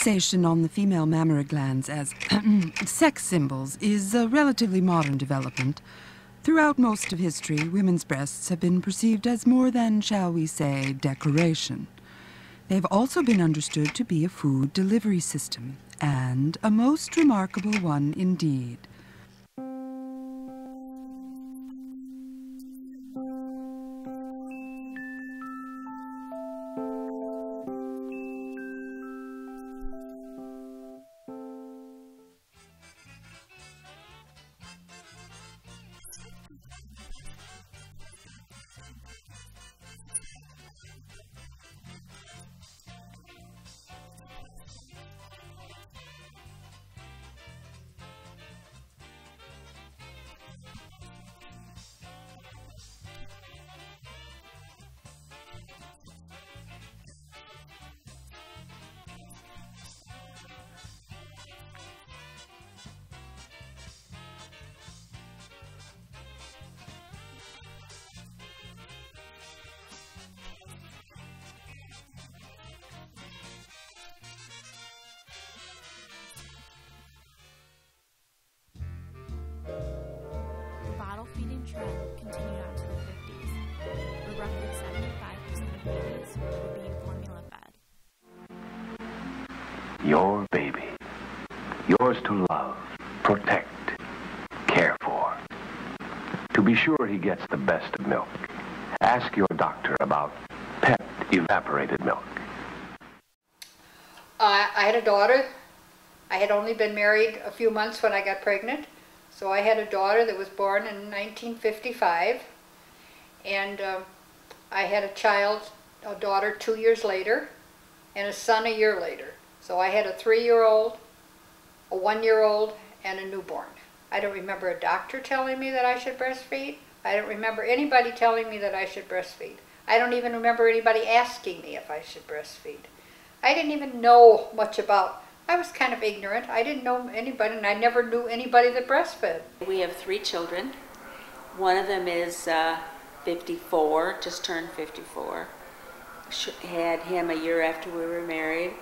fixation on the female mammary glands as sex symbols is a relatively modern development. Throughout most of history, women's breasts have been perceived as more than, shall we say, decoration. They've also been understood to be a food delivery system, and a most remarkable one indeed. Feeding trend continued on to the 50s, where roughly 75% of babies were being formula fed. Your baby. Yours to love, protect, care for. To be sure he gets the best of milk, ask your doctor about pet evaporated milk. I had a daughter. I had only been married a few months when I got pregnant. So I had a daughter that was born in 1955, and I had a daughter 2 years later, and a son a year later. So I had a 3-year-old, a 1-year-old, and a newborn. I don't remember a doctor telling me that I should breastfeed. I don't remember anybody telling me that I should breastfeed. I don't even remember anybody asking me if I should breastfeed. I didn't even know much about. I was kind of ignorant. I didn't know anybody, and I never knew anybody that breastfed. We have 3 children. One of them is 54, just turned 54. Had him a year after we were married.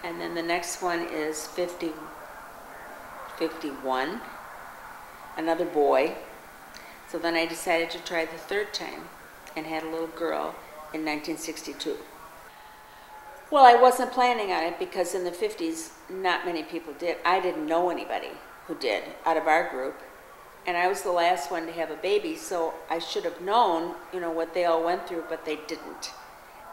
And then the next one is 51, another boy. So then I decided to try the 3rd time and had a little girl in 1962. Well, I wasn't planning on it because in the 50s, not many people did. I didn't know anybody who did out of our group. And I was the last one to have a baby, so I should have known, what they all went through, but they didn't.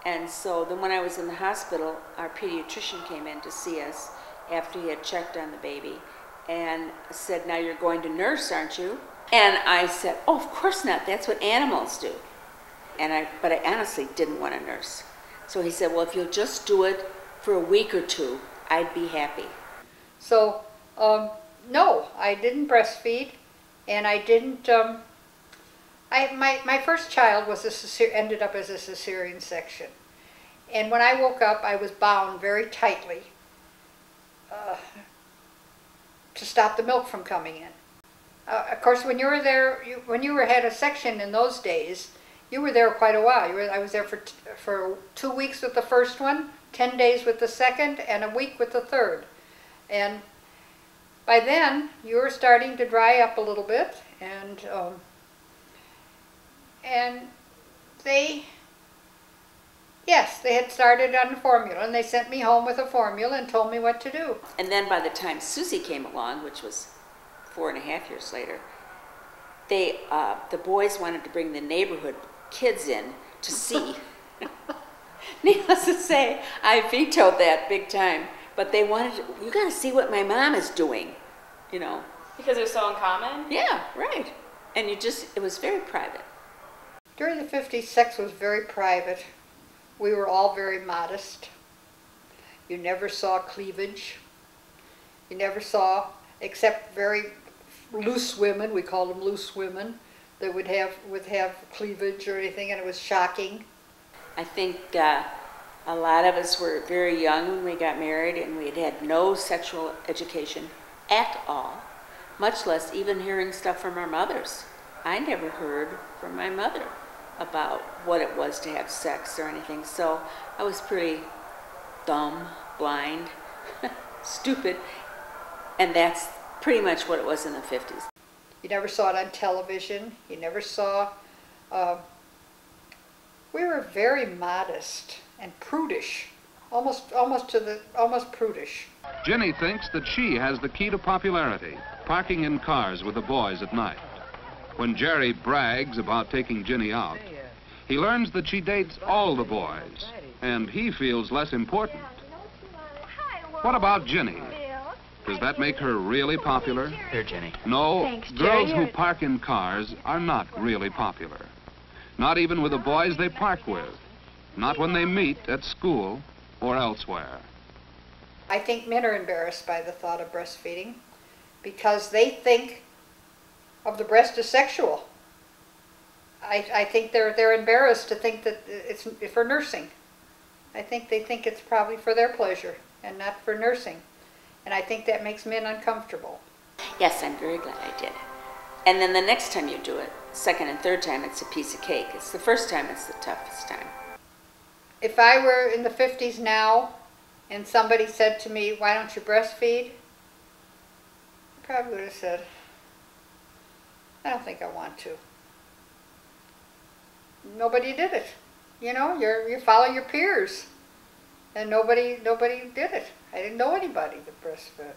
And so then when I was in the hospital, our pediatrician came in to see us after he had checked on the baby and said, "Now you're going to nurse, aren't you?" And I said, "Oh, of course not. That's what animals do." But I honestly didn't want to nurse. So he said, "Well, if you'll just do it for a week or 2, I'd be happy." So, no, I didn't breastfeed, and I didn't. My first child was ended up as a cesarean section, and when I woke up, I was bound very tightly to stop the milk from coming in. Of course, when you were there, when you had a section in those days, you were there quite a while. I was there for 2 weeks with the first one, 10 days with the second, and a week with the third. And by then, you were starting to dry up a little bit, and they had started on formula, and they sent me home with a formula and told me what to do. And then by the time Susie came along, which was 4.5 years later, the boys wanted to bring the neighborhood kids in to see. Needless to say, I vetoed that big time. But they wanted to, "You got to see what my mom is doing," Because it was so uncommon? Yeah, right. And it was very private. During the 50s, sex was very private. We were all very modest. You never saw cleavage. You never saw, except very loose women, we called them loose women, that would have cleavage or anything, and it was shocking. I think a lot of us were very young when we got married, and we had no sexual education at all, much less even hearing stuff from our mothers. I never heard from my mother about what it was to have sex or anything, so I was pretty dumb, blind, stupid. And that's pretty much what it was in the 50s. You never saw it on television. You never saw... we were very modest and prudish, almost prudish. Ginny thinks that she has the key to popularity, parking in cars with the boys at night. When Jerry brags about taking Ginny out, he learns that she dates all the boys, and he feels less important. What about Ginny? Does that make her really popular? Here, Jenny. No, Thanks, girls Jerry. who park in cars are not really popular. Not even with the boys they park with. Not when they meet at school or elsewhere. I think men are embarrassed by the thought of breastfeeding because they think of the breast as sexual. I think they're embarrassed to think that it's for nursing. I think they think it's probably for their pleasure and not for nursing. And I think that makes men uncomfortable. Yes, I'm very glad I did. And then the next time you do it, second and third time, it's a piece of cake. It's the first time it's the toughest time. If I were in the 50s now and somebody said to me, why don't you breastfeed? I probably would have said, I don't think I want to. Nobody did it. You know, you follow your peers. And nobody did it. I didn't know anybody that breastfed.